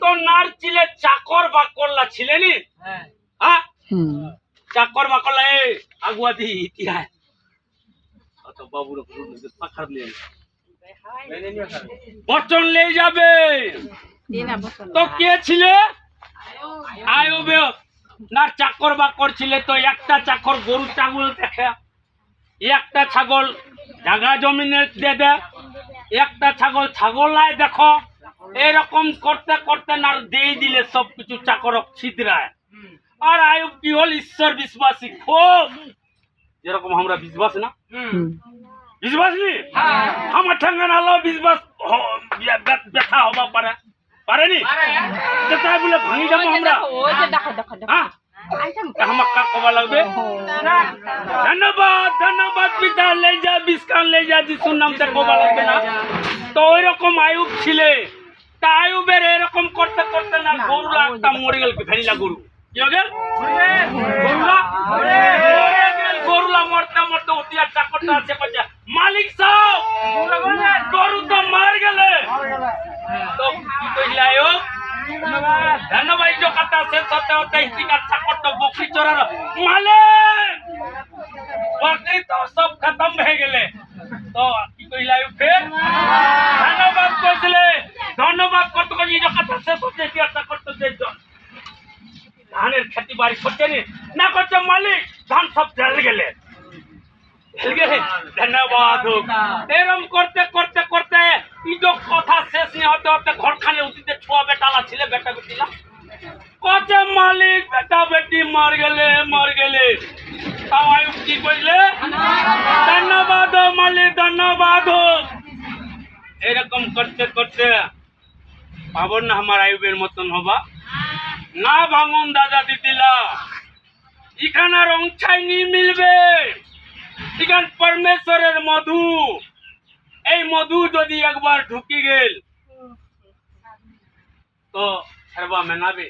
তো নার ছিলে চাকর বাকরলা ছিলেনি হ্যাঁ চাকর বাকরলা এ আগুয়া দি ইতিহাস তো বাবুর পাখার নিয়ে বচন লে যাবে তো কে ছিলে আয়ুবে না চাকর বাকর ছিলে তো একটা চাকর গরু ছাগল দেখে একটা ছাগল জায়গা জমিনে দিয়ে দে একটা ছাগল ছাগলায় দেখো এরকম করতে করতে না দিয়ে দিলে সবকিছু চাকর ছিদ্রায় আর আয়ুব কি হল ঈশ্বর বিশ্বাসী খুব যেরকম আমরা বিশ্বাস না বিশ্বাস নি আমার ঠেঙ্গা নালো বিশ্বাস ব্যথা হবা পারে পারেনি তাই বলে ভাঙি যাবো আমরা হ্যাঁ আমাকে কবা লাগবে ধন্যবাদ ধন্যবাদ পিতা লে যা বিস্কান লে যা যিশুর নামতে কবা লাগবে না তো ওই রকম আয়ুব ছিলে তা আয়ুবের এরকম করতে করতে না গরুলা একটা মরে গেল ভেড়িলা গরু কি হয়ে গেল গরুলা মরতে মরতে অতিয়ার চাকরটা আছে কইছে মালিক সাহেব গরু তো মার গেলে তো কি কইলা আয়ুব ধন্যবাদ जो কথা শেষ হতে হতে স্টিকার চাকরটা বকরি চড়ার মালিক বকরি তো সব খতম হয়ে গেলে তো কি কইলা আয়ুব ফের ধন্যবাদ কইছিলে ধন্যবাদ করতে কই जो কথা শেষ হতে স্টিকার চাকরটা দেই ধানের খেতি বাড়ি করতে না করতে মালিক ধান সব জল গেলে ধন্যবাদ এরম করতে করতে করতে ইজো কথা শেষ নিয়ে হতে হতে ঘরখানে উঠিতে ছোয়া বেটালা ছিলে বেটা বেটিলা কত মালিক বেটা বেটি মর গেলে তাও আয়ুব কি কইলে ধন্যবাদ মালিক ধন্যবাদ এরকম করতে করতে পাবন না আমার আয়ুবের মতন হবা না ভাঙুন দাদা দিদিলা এখানে রং ছাইনি মিলবে এখান পরমেশ্বরের মধু এই মধু যদি একবার ঢুকি গেল তো ছাড়বা মেনাবে